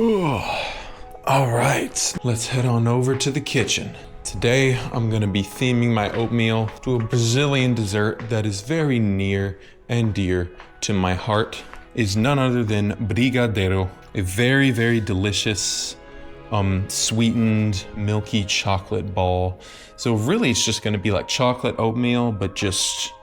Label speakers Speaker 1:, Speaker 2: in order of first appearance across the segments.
Speaker 1: All right, let's head on over to the kitchen. Today, I'm gonna be theming my oatmeal to a Brazilian dessert that is very near and dear to my heart. Is none other than Brigadeiro, a very, very delicious sweetened milky chocolate ball. So really it's just gonna be like chocolate oatmeal, but just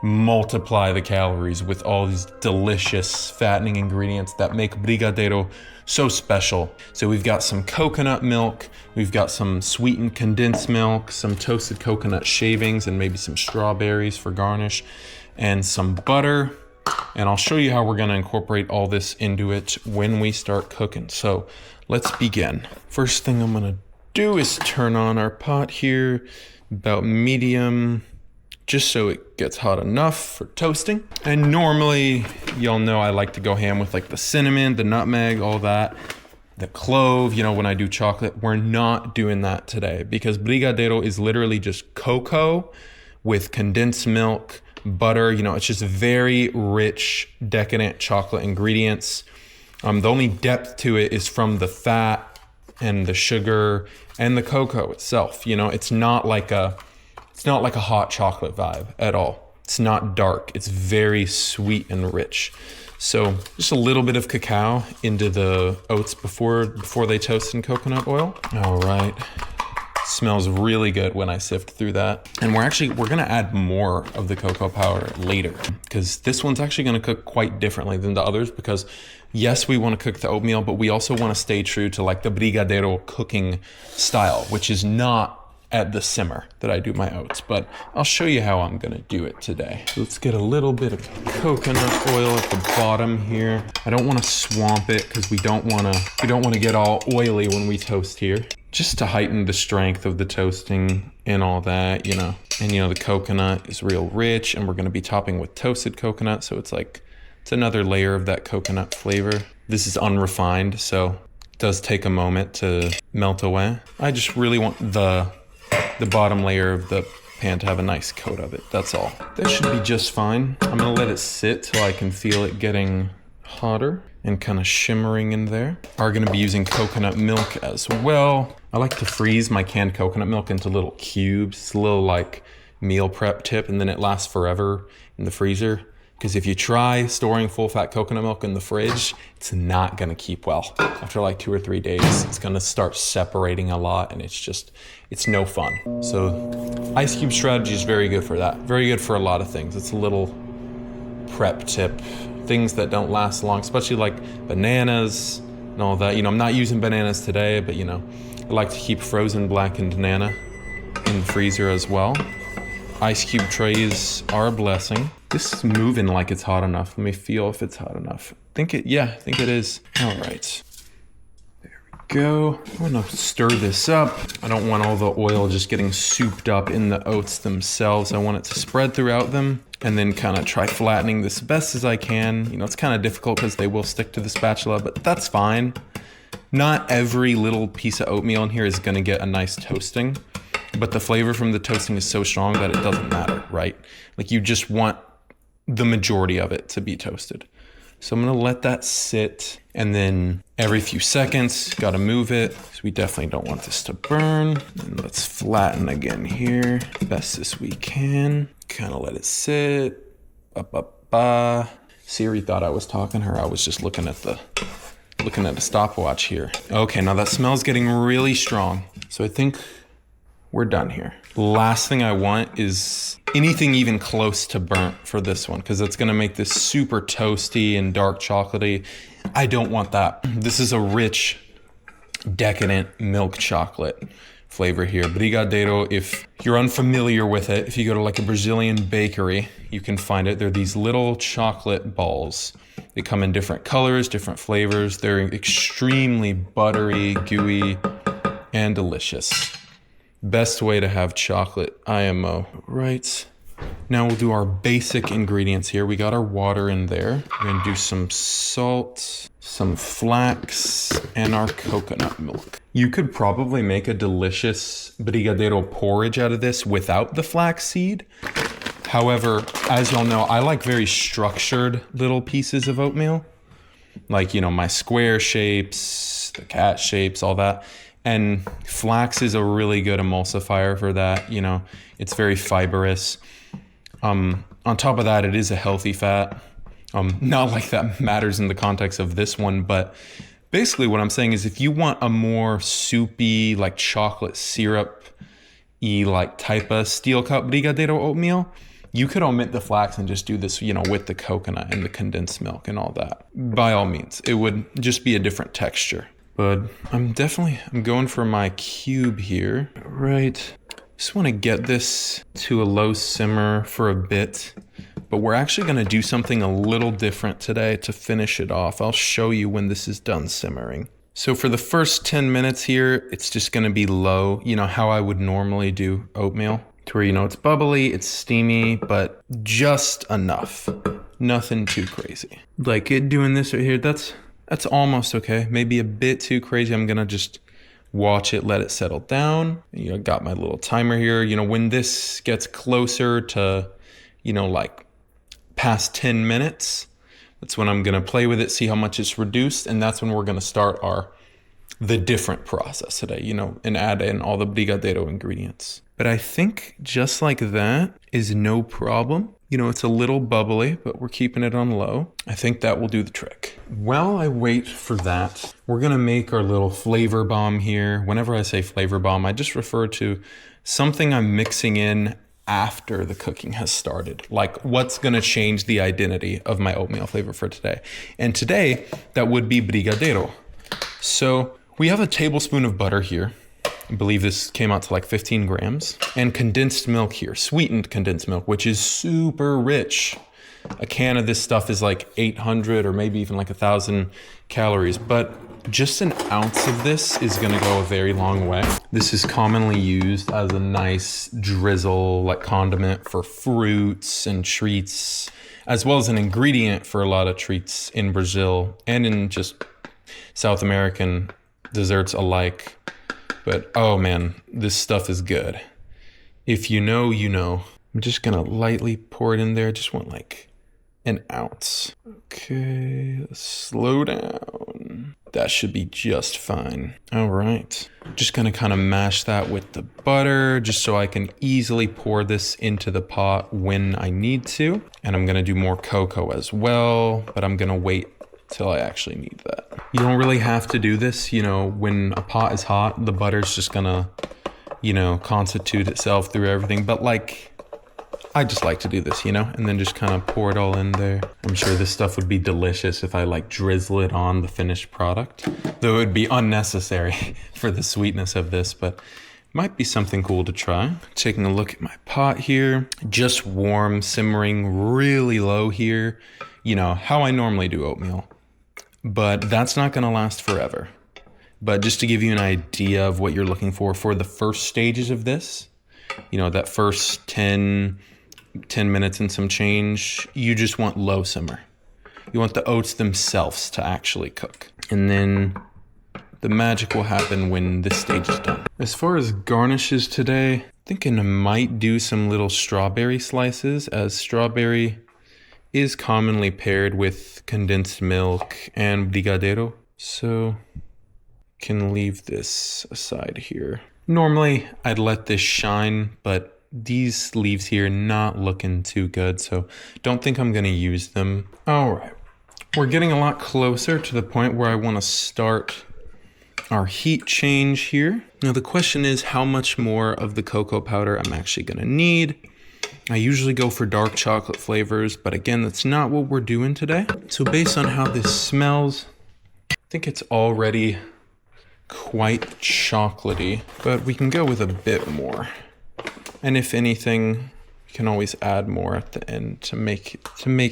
Speaker 1: multiply the calories with all these delicious fattening ingredients that make Brigadeiro so special. So we've got some coconut milk, we've got some sweetened condensed milk, some toasted coconut shavings, and maybe some strawberries for garnish, and some butter. And I'll show you how we're gonna incorporate all this into it when we start cooking. So let's begin. First thing I'm gonna do is turn on our pot here, about medium, just so it gets hot enough for toasting. And normally, y'all know I like to go ham with like the cinnamon, the nutmeg, all that, the clove, you know, when I do chocolate. We're not doing that today because Brigadeiro is literally just cocoa with condensed milk, butter, you know, it's just very rich, decadent chocolate ingredients. The only depth to it is from the fat and the sugar and the cocoa itself. You know, it's not like a hot chocolate vibe at all. It's not dark. It's very sweet and rich. So just a little bit of cacao into the oats before they toast in coconut oil. All right. Smells really good when I sift through that. And we're gonna add more of the cocoa powder later because this one's actually gonna cook quite differently than the others because yes, we wanna cook the oatmeal, but we also wanna stay true to like the Brigadeiro cooking style, which is not at the simmer that I do my oats, but I'll show you how I'm gonna do it today. Let's get a little bit of coconut oil at the bottom here. I don't wanna swamp it because we don't wanna get all oily when we toast here. Just to heighten the strength of the toasting and all that, you know. And you know, the coconut is real rich and we're gonna be topping with toasted coconut, so it's another layer of that coconut flavor. This is unrefined, so it does take a moment to melt away. I just really want the bottom layer of the pan to have a nice coat of it, that's all. That should be just fine. I'm gonna let it sit till I can feel it getting hotter and kind of shimmering in there. Are gonna be using coconut milk as well. I like to freeze my canned coconut milk into little cubes. It's a little like meal prep tip, and then it lasts forever in the freezer. Because if you try storing full fat coconut milk in the fridge, it's not gonna keep well. After like 2 or 3 days, it's gonna start separating a lot and it's no fun. So ice cube strategy is very good for that. Very good for a lot of things. It's a little prep tip. Things that don't last long, especially like bananas and all that. You know, I'm not using bananas today, but you know, I like to keep frozen blackened banana in the freezer as well. Ice cube trays are a blessing. This is moving like it's hot enough. Let me feel if it's hot enough. I think it is. All right, there we go. I'm gonna stir this up. I don't want all the oil just getting souped up in the oats themselves. I want it to spread throughout them and then kind of try flattening this best as I can. You know, it's kind of difficult because they will stick to the spatula, but that's fine. Not every little piece of oatmeal in here is gonna get a nice toasting, but the flavor from the toasting is so strong that it doesn't matter, right? Like you just want the majority of it to be toasted. So I'm gonna let that sit, and then every few seconds, gotta move it, because we definitely don't want this to burn. And let's flatten again here, best as we can. Kind of let it sit, Siri thought I was talking to her. I was just looking at the stopwatch here. Okay, now that smells getting really strong. So I think we're done here. Last thing I want is anything even close to burnt for this one, because it's gonna make this super toasty and dark chocolatey. I don't want that. This is a rich, decadent milk chocolate flavor here. Brigadeiro, if you're unfamiliar with it, if you go to like a Brazilian bakery, you can find it. They're these little chocolate balls. They come in different colors, different flavors. They're extremely buttery, gooey, and delicious. Best way to have chocolate IMO. Right. Now we'll do our basic ingredients here. We got our water in there. We're gonna do some salt, some flax, and our coconut milk. You could probably make a delicious Brigadeiro porridge out of this without the flax seed. However, as y'all know, I like very structured little pieces of oatmeal. Like, you know, my square shapes, the cat shapes, all that. And flax is a really good emulsifier for that. You know, it's very fibrous. On top of that, it is a healthy fat. Not like that matters in the context of this one, but basically what I'm saying is if you want a more soupy, like chocolate syrup-y, like type of steel cup Brigadeiro oatmeal, you could omit the flax and just do this, you know, with the coconut and the condensed milk and all that. By all means, it would just be a different texture. But I'm going for my cube here. Right. Just want to get this to a low simmer for a bit. But we're actually going to do something a little different today to finish it off. I'll show you when this is done simmering. So for the first 10 minutes here, it's just going to be low, you know, how I would normally do oatmeal. To where, you know, it's bubbly, it's steamy, but just enough. Nothing too crazy. Like it doing this right here, that's almost okay. Maybe a bit too crazy. I'm going to just watch it, let it settle down. You know, got my little timer here. You know, when this gets closer to, you know, like past 10 minutes, that's when I'm going to play with it, see how much it's reduced. And that's when we're going to start the different process today, you know, and add in all the Brigadeiro ingredients. But I think just like that is no problem. You know, it's a little bubbly, but we're keeping it on low. I think that will do the trick. While I wait for that, we're gonna make our little flavor bomb here. Whenever I say flavor bomb, I just refer to something I'm mixing in after the cooking has started. Like what's gonna change the identity of my oatmeal flavor for today. And today, that would be Brigadeiro. So we have a tablespoon of butter here. I believe this came out to like 15 grams. And condensed milk here, sweetened condensed milk, which is super rich. A can of this stuff is like 800 or maybe even like 1,000 calories. But just an ounce of this is gonna go a very long way. This is commonly used as a nice drizzle, like condiment for fruits and treats, as well as an ingredient for a lot of treats in Brazil and in just South American desserts alike. But oh man, this stuff is good. If you know, you know. I'm just gonna lightly pour it in there. Just want like an ounce. Okay, slow down. That should be just fine. All right, just gonna kind of mash that with the butter just so I can easily pour this into the pot when I need to. And I'm gonna do more cocoa as well, but I'm gonna wait till I actually need that. You don't really have to do this, you know, when a pot is hot, the butter's just gonna, you know, constitute itself through everything. But like, I just like to do this, you know, and then just kind of pour it all in there. I'm sure this stuff would be delicious if I like drizzle it on the finished product, though it would be unnecessary for the sweetness of this, but might be something cool to try. Taking a look at my pot here, just warm, simmering really low here. You know, how I normally do oatmeal. But that's not gonna last forever. But just to give you an idea of what you're looking for the first stages of this, you know, that first 10 minutes and some change, you just want low simmer. You want the oats themselves to actually cook. And then the magic will happen when this stage is done. As far as garnishes today, thinking I might do some little strawberry slices, as strawberry is commonly paired with condensed milk and Brigadeiro. So can leave this aside here. Normally I'd let this shine, but these leaves here not looking too good, so don't think I'm gonna use them. All right, we're getting a lot closer to the point where I wanna start our heat change here. Now the question is how much more of the cocoa powder I'm actually gonna need. I usually go for dark chocolate flavors, but again, that's not what we're doing today. So based on how this smells, I think it's already quite chocolatey, but we can go with a bit more. And if anything, you can always add more at the end to make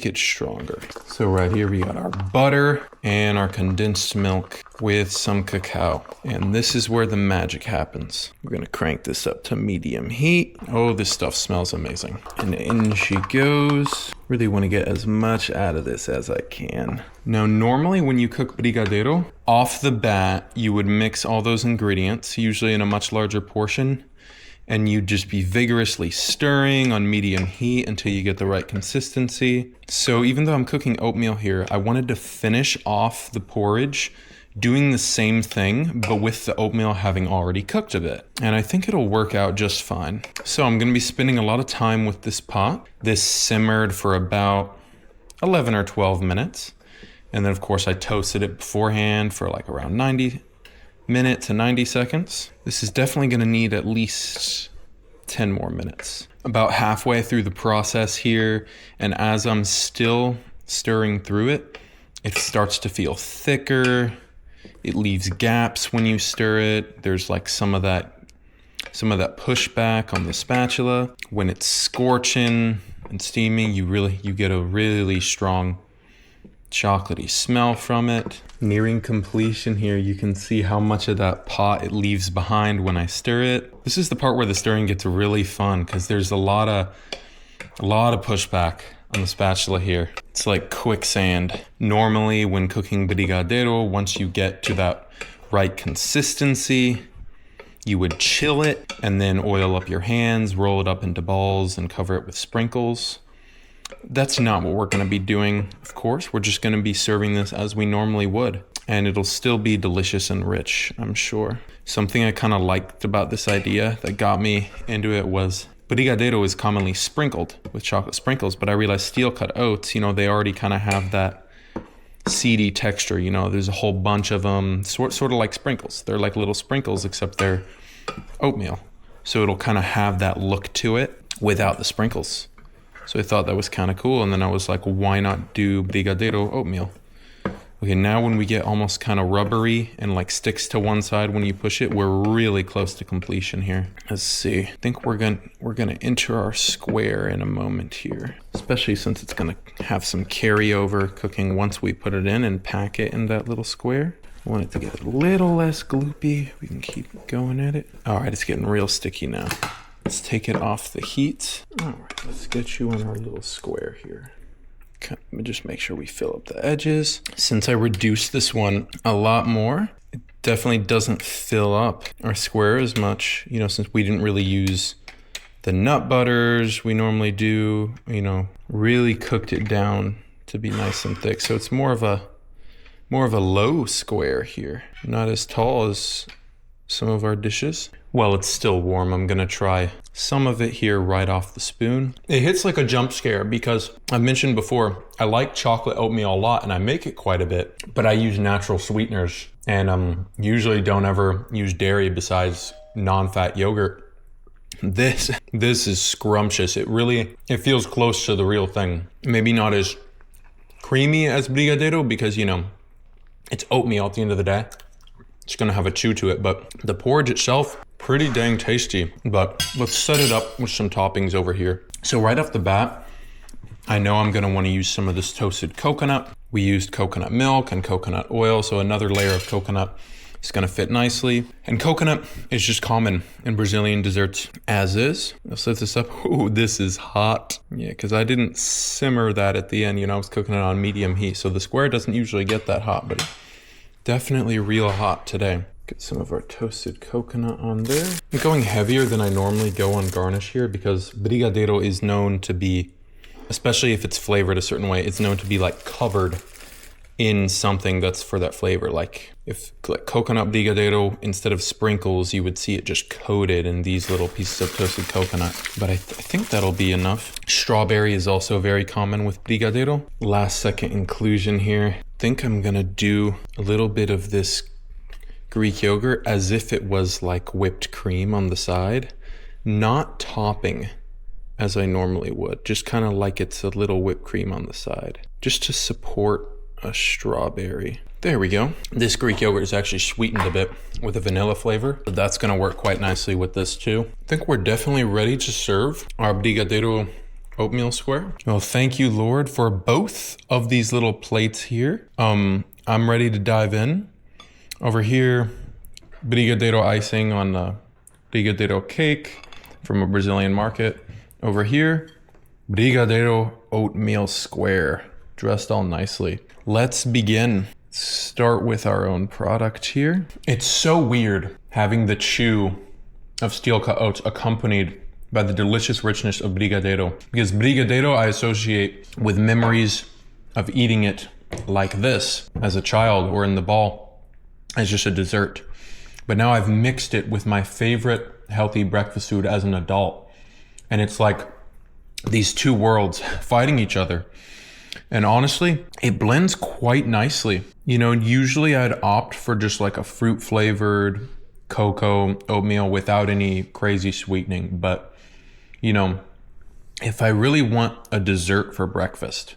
Speaker 1: it stronger. So right here we got our butter and our condensed milk with some cacao. And this is where the magic happens. We're gonna crank this up to medium heat. Oh, this stuff smells amazing. And in she goes. Really wanna get as much out of this as I can. Now, normally when you cook Brigadeiro, off the bat, you would mix all those ingredients, usually in a much larger portion, and you just be vigorously stirring on medium heat until you get the right consistency. So even though I'm cooking oatmeal here, I wanted to finish off the porridge doing the same thing, but with the oatmeal having already cooked a bit. And I think it'll work out just fine. So I'm gonna be spending a lot of time with this pot. This simmered for about 11 or 12 minutes. And then of course I toasted it beforehand for like around 90 minutes to 90 seconds. This is definitely gonna need at least 10 more minutes. About halfway through the process here, and as I'm still stirring through it, it starts to feel thicker. It leaves gaps when you stir it. There's like some of that pushback on the spatula. When it's scorching and steaming, you get a really strong chocolatey smell from it. Nearing completion here, you can see how much of that pot it leaves behind when I stir it. This is the part where the stirring gets really fun because there's a lot of pushback on the spatula here. It's like quicksand. Normally when cooking Brigadeiro, once you get to that right consistency, you would chill it and then oil up your hands, roll it up into balls and cover it with sprinkles. That's not what we're gonna be doing, of course. We're just gonna be serving this as we normally would. And it'll still be delicious and rich, I'm sure. Something I kind of liked about this idea that got me into it was Brigadeiro is commonly sprinkled with chocolate sprinkles, but I realized steel cut oats, they already kind of have that seedy texture, there's a whole bunch of them, sort of like sprinkles. They're like little sprinkles, except they're oatmeal. So it'll kind of have that look to it without the sprinkles. So I thought that was kind of cool. And then I was like, why not do Brigadeiro oatmeal? Okay, now when we get almost kind of rubbery and like sticks to one side when you push it, we're really close to completion here. Let's see. I think we're gonna enter our square in a moment here, especially since it's gonna have some carryover cooking once we put it in and pack it in that little square. I want it to get a little less gloopy. We can keep going at it. All right, it's getting real sticky now. Let's take it off the heat. All right, let's get you in our little square here. Okay, let me just make sure we fill up the edges. Since I reduced this one a lot more, it definitely doesn't fill up our square as much, since we didn't really use the nut butters we normally do, really cooked it down to be nice and thick. So it's more of a low square here, not as tall as some of our dishes. While it's still warm, I'm gonna try some of it here right off the spoon. It hits like a jump scare because I mentioned before, I like chocolate oatmeal a lot and I make it quite a bit, but I use natural sweeteners and usually don't ever use dairy besides non-fat yogurt. This is scrumptious. It feels close to the real thing. Maybe not as creamy as Brigadeiro because, it's oatmeal at the end of the day. It's gonna have a chew to it, but the porridge itself, pretty dang tasty. But let's set it up with some toppings over here. So right off the bat, I know I'm gonna wanna use some of this toasted coconut. We used coconut milk and coconut oil, so another layer of coconut is gonna fit nicely. And coconut is just common in Brazilian desserts as is. Let's set this up. Ooh, this is hot. Yeah, because I didn't simmer that at the end. I was cooking it on medium heat, so the square doesn't usually get that hot, but definitely real hot today. Get some of our toasted coconut on there. I'm going heavier than I normally go on garnish here because Brigadeiro is known to be, especially if it's flavored a certain way, it's known to be like covered in something that's for that flavor. Like if like coconut Brigadeiro, instead of sprinkles, you would see it just coated in these little pieces of toasted coconut. But I think that'll be enough. Strawberry is also very common with Brigadeiro. Last second inclusion here. I think I'm gonna do a little bit of this Greek yogurt as if it was like whipped cream on the side, not topping as I normally would, just kind of like it's a little whipped cream on the side, just to support a strawberry. There we go. This Greek yogurt is actually sweetened a bit with a vanilla flavor, but that's gonna work quite nicely with this too. I think we're definitely ready to serve our Brigadeiro oatmeal square. Well, thank you, Lord, for both of these little plates here. I'm ready to dive in. Over here, Brigadeiro icing on the Brigadeiro cake from a Brazilian market. Over here, Brigadeiro oatmeal square, dressed all nicely. Let's begin. Start with our own product here. It's so weird having the chew of steel cut oats accompanied by the delicious richness of Brigadeiro, because Brigadeiro I associate with memories of eating it like this as a child or in the ball as just a dessert. But now I've mixed it with my favorite healthy breakfast food as an adult. And it's like these two worlds fighting each other. And honestly, it blends quite nicely. You know, usually I'd opt for just like a fruit flavored cocoa oatmeal without any crazy sweetening. But, you know, if I really want a dessert for breakfast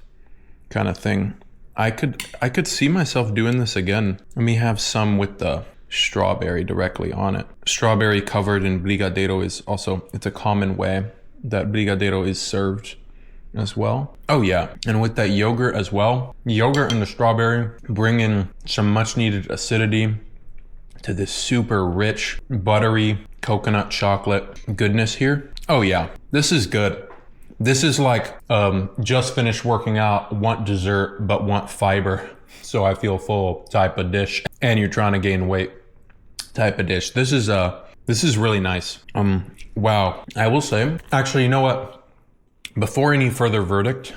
Speaker 1: kind of thing, I could see myself doing this again. Let me have some with the strawberry directly on it. Strawberry covered in Brigadeiro is also, it's a common way that Brigadeiro is served as well. Oh yeah, and with that yogurt as well. Yogurt and the strawberry bring in some much needed acidity to this super rich, buttery coconut chocolate goodness here. Oh yeah, this is good. This is like just finished working out, want dessert, but want fiber, so I feel full type of dish. And you're trying to gain weight type of dish. This is really nice. Wow. I will say, actually, you know what? Before any further verdict,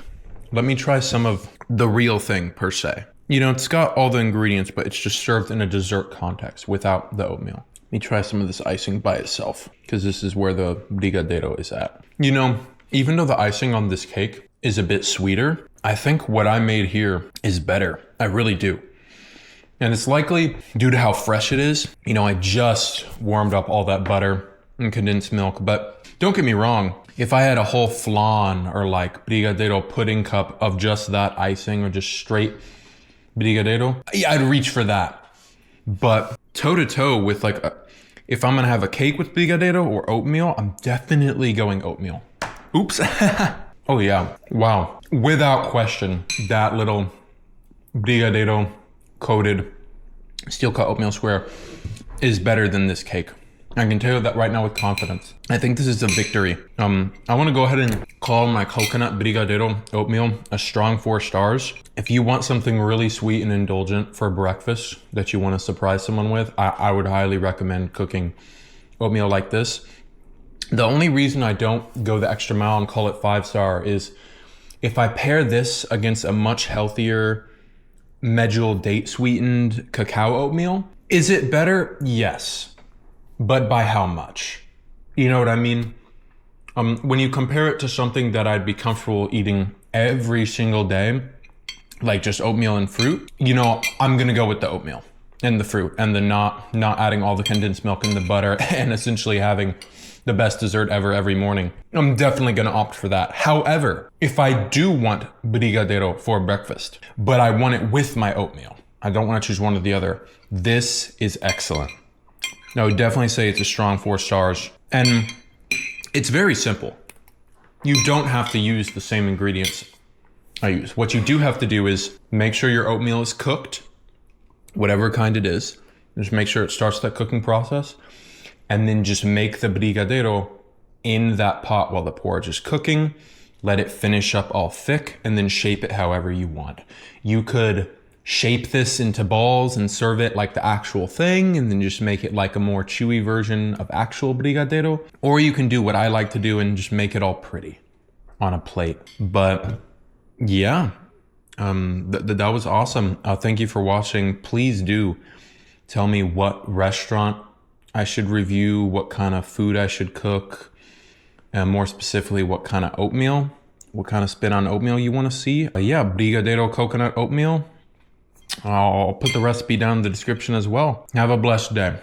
Speaker 1: let me try some of the real thing per se. You know, it's got all the ingredients, but it's just served in a dessert context without the oatmeal. Let me try some of this icing by itself, because this is where the Brigadeiro is at. You know, even though the icing on this cake is a bit sweeter, I think what I made here is better. I really do. And it's likely due to how fresh it is. You know, I just warmed up all that butter and condensed milk, but don't get me wrong. If I had a whole flan or like Brigadeiro pudding cup of just that icing or just straight Brigadeiro, yeah, I'd reach for that. But toe to toe with like, if I'm gonna have a cake with Brigadeiro or oatmeal, I'm definitely going oatmeal. Oops. Oh yeah, wow. Without question, that little Brigadeiro coated steel cut oatmeal square is better than this cake. I can tell you that right now with confidence. I think this is a victory. I want to go ahead and call my coconut Brigadeiro oatmeal a strong 4 stars. If you want something really sweet and indulgent for breakfast that you want to surprise someone with, I would highly recommend cooking oatmeal like this. The only reason I don't go the extra mile and call it 5-star is if I pair this against a much healthier medjool date sweetened cacao oatmeal, is it better? Yes. But by how much? You know what I mean? When you compare it to something that I'd be comfortable eating every single day, like just oatmeal and fruit, you know, I'm gonna go with the oatmeal and the fruit and the not adding all the condensed milk and the butter and essentially having the best dessert ever every morning. I'm definitely gonna opt for that. However, if I do want Brigadeiro for breakfast, but I want it with my oatmeal, I don't wanna choose one or the other, this is excellent. I would definitely say it's a strong 4 stars. And it's very simple. You don't have to use the same ingredients I use. What you do have to do is make sure your oatmeal is cooked, whatever kind it is. Just make sure it starts that cooking process. And then just make the Brigadeiro in that pot while the porridge is cooking. Let it finish up all thick and then shape it however you want. You could shape this into balls and serve it like the actual thing and then just make it like a more chewy version of actual Brigadeiro. Or you can do what I like to do and just make it all pretty on a plate. But yeah, that was awesome. Thank you for watching. Please do tell me what restaurant I should review, what kind of food I should cook, and more specifically, what kind of oatmeal, what kind of spin on oatmeal you want to see. Yeah, Brigadeiro coconut oatmeal. I'll put the recipe down in the description as well. Have a blessed day.